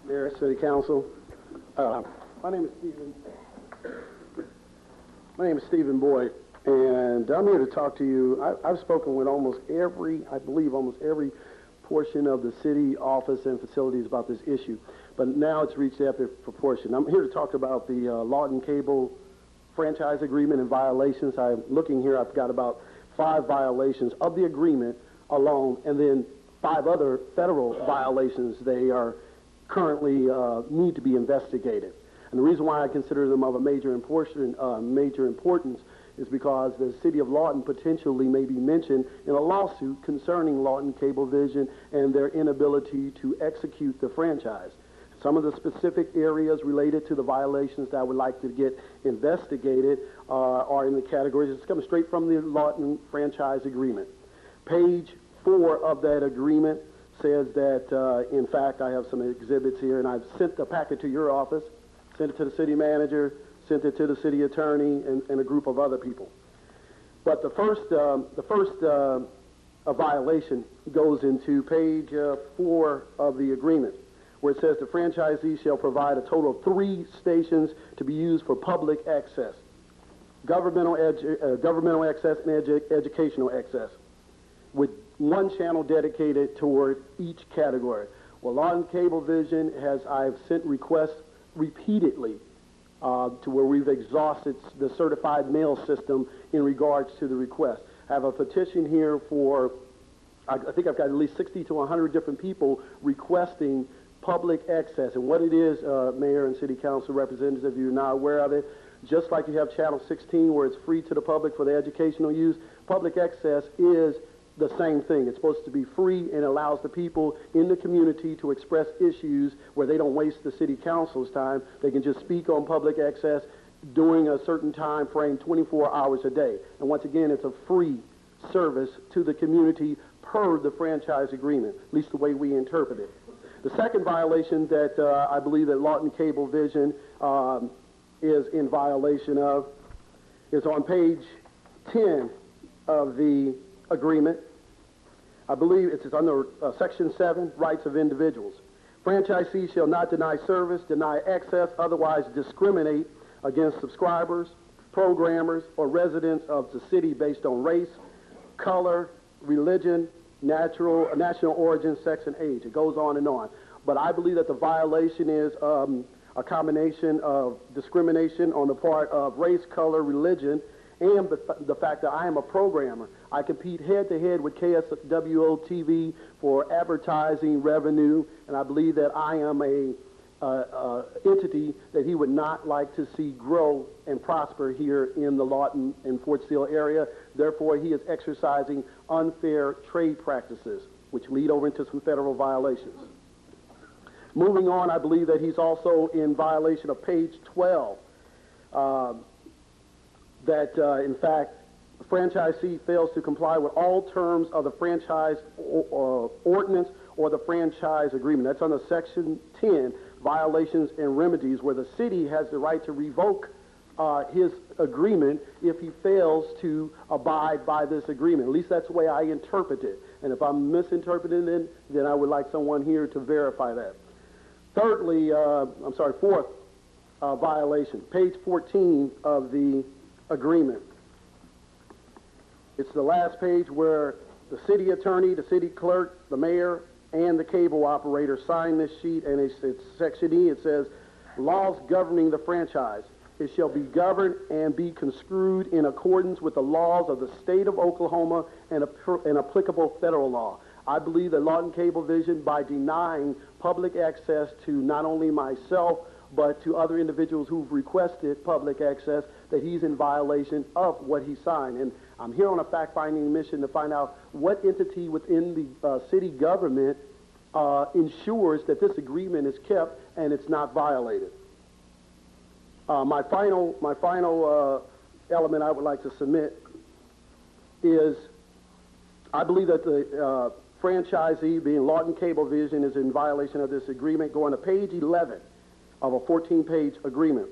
Mayor, City Council. My name is Stephen Boyd, and I'm here to talk to you. I've spoken with almost every portion of the city office and facilities about this issue, but now it's reached epic proportion. I'm here to talk about the Lawton Cable franchise agreement and violations. I'm looking here, I've got about 5 violations of the agreement alone, and then 5 other federal violations they are currently need to be investigated. And the reason why I consider them of a major importance is because the city of Lawton potentially may be mentioned in a lawsuit concerning Lawton Cablevision and their inability to execute the franchise. Some of the specific areas related to the violations that I would like to get investigated are in the categories. It's coming straight from the Lawton franchise agreement. Page 4 of that agreement says that, in fact, I have some exhibits here, and I've sent the packet to your office, sent it to the city manager, sent it to the city attorney, and a group of other people. But the first violation goes into page 4 of the agreement, where it says the franchisee shall provide a total of 3 stations to be used for public access, governmental access and educational access, with 1 channel dedicated toward each category. Well, Lawton Cablevision I've sent requests repeatedly to where we've exhausted the certified mail system in regards to the request. I have a petition here for, I think I've got at least 60 to 100 different people requesting public access. And what it is, Mayor and City Council representatives, if you're not aware of it, just like you have Channel 16 where it's free to the public for the educational use, public access is the same thing. It's supposed to be free and allows the people in the community to express issues where they don't waste the city council's time. They can just speak on public access during a certain time frame, 24 hours a day. And once again, it's a free service to the community per the franchise agreement, at least the way we interpret it. The second violation that I believe that Lawton Cablevision is in violation of is on page 10 of the agreement. I believe it's under Section 7, Rights of Individuals. Franchisees shall not deny service, deny access, otherwise discriminate against subscribers, programmers, or residents of the city based on race, color, religion, national origin, sex, and age. It goes on and on. But I believe that the violation is a combination of discrimination on the part of race, color, religion, and the fact that I am a programmer. I compete head-to-head with KSWO-TV for advertising revenue, and I believe that I am a entity that he would not like to see grow and prosper here in the Lawton and Fort Sill area. Therefore, he is exercising unfair trade practices, which lead over into some federal violations. Moving on, I believe that he's also in violation of page 12. In fact, the franchisee fails to comply with all terms of the franchise ordinance or the franchise agreement. That's under Section 10, Violations and Remedies, where the city has the right to revoke his agreement if he fails to abide by this agreement. At least that's the way I interpret it. And if I'm misinterpreting it, then I would like someone here to verify that. Fourth violation, page 14 of the agreement. It's the last page where the city attorney, the city clerk, the mayor, and the cable operator sign this sheet, and it's Section E. It says, laws governing the franchise. It shall be governed and be construed in accordance with the laws of the state of Oklahoma and applicable federal law. I believe that Lawton Cablevision, by denying public access to not only myself, but to other individuals who've requested public access, that he's in violation of what he signed. And I'm here on a fact-finding mission to find out what entity within the city government ensures that this agreement is kept and it's not violated. My final element I would like to submit is I believe that the franchisee, being Lawton Cablevision, is in violation of this agreement. Going to page 11 of a 14-page agreement.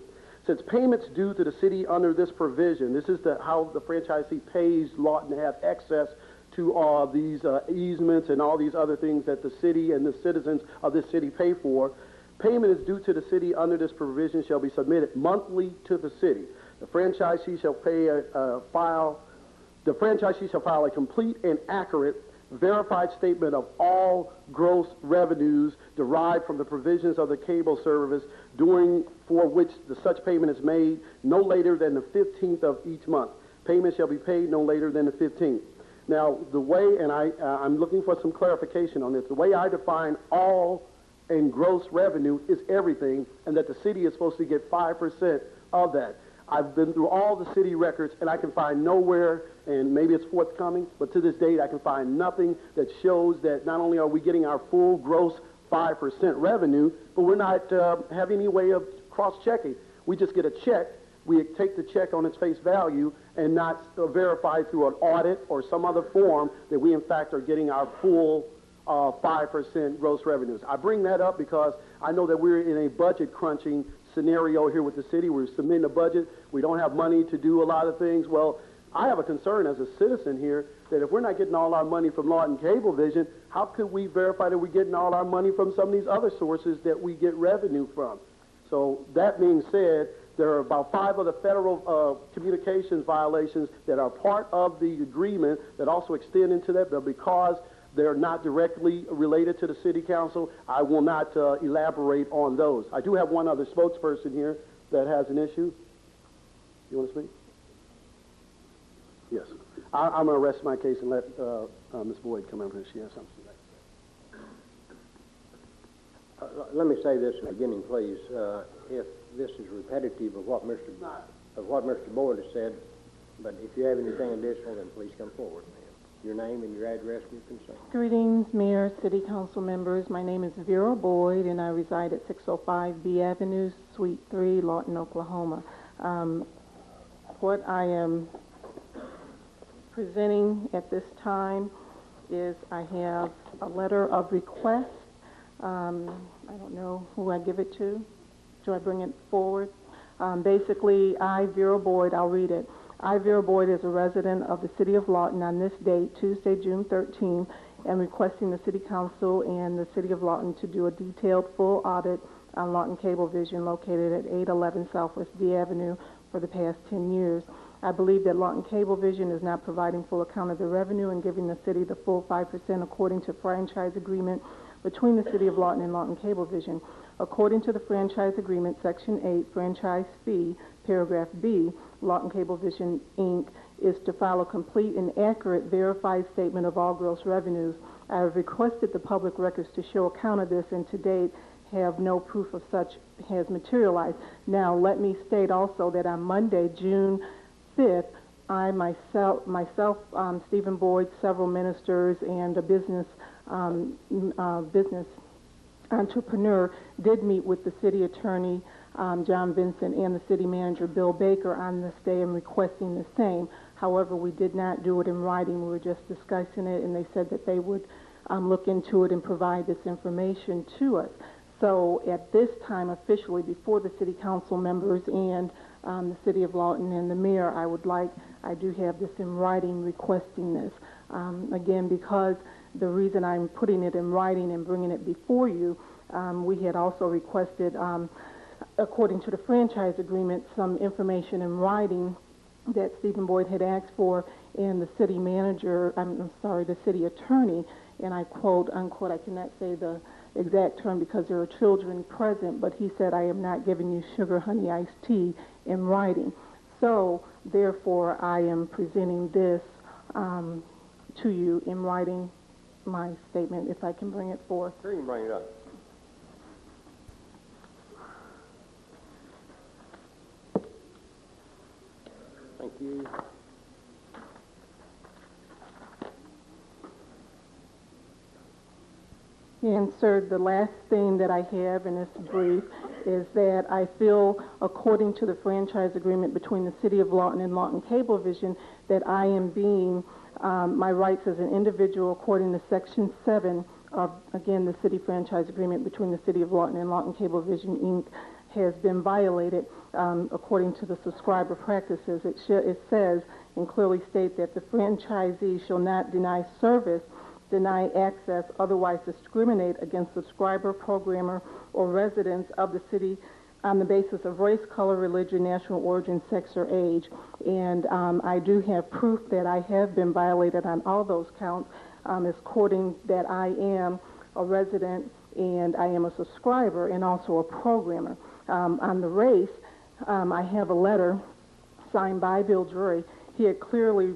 Since payments due to the city under this provision, this is how the franchisee pays Lawton to have access to all these easements and all these other things that the city and the citizens of this city pay for. Payment is due to the city under this provision shall be submitted monthly to the city. The franchisee shall file a complete and accurate verified statement of all gross revenues derived from the provisions of the cable service for which such payment is made no later than the 15th of each month. Payment shall be paid no later than the 15th. Now, the way, and I'm looking for some clarification on this, the way I define all and gross revenue is everything, and that the city is supposed to get 5% of that. I've been through all the city records, and I can find nowhere, and maybe it's forthcoming, but to this date I can find nothing that shows that not only are we getting our full gross 5% revenue, but we're not having any way of cross-checking. We just get a check. We take the check on its face value and not verify through an audit or some other form that we in fact are getting our full 5% gross revenues. I bring that up because I know that we're in a budget crunching scenario here with the city. We're submitting a budget. We don't have money to do a lot of things. Well, I have a concern as a citizen here that if we're not getting all our money from Lawton Cablevision, how could we verify that we're getting all our money from some of these other sources that we get revenue from? So that being said, there are about 5 of the federal communications violations that are part of the agreement that also extend into that, but because they're not directly related to the city council, I will not elaborate on those. I do have one other spokesperson here that has an issue. You want to speak? Yes. I'm going to rest my case and let Ms. Boyd come over here. She has something to say. Let me say this in the beginning, please. If this is repetitive of what Mr. Boyd has said, but if you have anything additional, then please come forward, ma'am. Your name and your address and your concern. Greetings, Mayor, City Council members. My name is Vera Boyd, and I reside at 605 B Avenue, Suite 3, Lawton, Oklahoma. What I am presenting at this time is I have a letter of request. I don't know who I give it to. Do I bring it forward? Basically, I, Vera Boyd, I'll read it. I, Vera Boyd, is a resident of the City of Lawton on this date, Tuesday, June 13, and requesting the City Council and the City of Lawton to do a detailed full audit on Lawton Cablevision located at 811 Southwest D Avenue for the past 10 years. I believe that Lawton Cablevision is not providing full account of the revenue and giving the city the full 5% according to franchise agreement between the City of Lawton and Lawton Cablevision. According to the franchise agreement, Section 8, franchise fee, paragraph B, Lawton Cablevision, Inc., is to file a complete and accurate verified statement of all gross revenues. I have requested the public records to show account of this, and to date have no proof of such has materialized. Now, let me state also that on Monday, June 5th, I myself, Stephen Boyd, several ministers, and a business entrepreneur did meet with the city attorney, John Vincent, and the city manager, Bill Baker, on this day and requesting the same. However, we did not do it in writing. We were just discussing it, and they said that they would look into it and provide this information to us. So at this time, officially, before the city council members and the City of Lawton and the mayor, I do have this in writing requesting this. Again, because the reason I'm putting it in writing and bringing it before you, we had also requested, according to the franchise agreement, some information in writing that Stephen Boyd had asked for, and the city manager, the city attorney, and I quote, unquote, I cannot say the exact term because there are children present, but he said, I am not giving you sugar, honey, iced tea in writing. So, therefore, I am presenting this to you in writing, my statement, if I can bring it forth. Sure, you can bring it up. Thank you. And sir, the last thing that I have in this brief is that I feel, according to the franchise agreement between the City of Lawton and Lawton Cablevision, that I am being, my rights as an individual, according to Section 7 of, again, the city franchise agreement between the City of Lawton and Lawton Cablevision, Inc., has been violated according to the subscriber practices. It says and clearly state that the franchisee shall not deny service deny access, otherwise discriminate against subscriber, programmer, or residents of the city on the basis of race, color, religion, national origin, sex, or age. And I do have proof that I have been violated on all those counts, is quoting that I am a resident and I am a subscriber and also a programmer. On the race, I have a letter signed by Bill Drury. He had clearly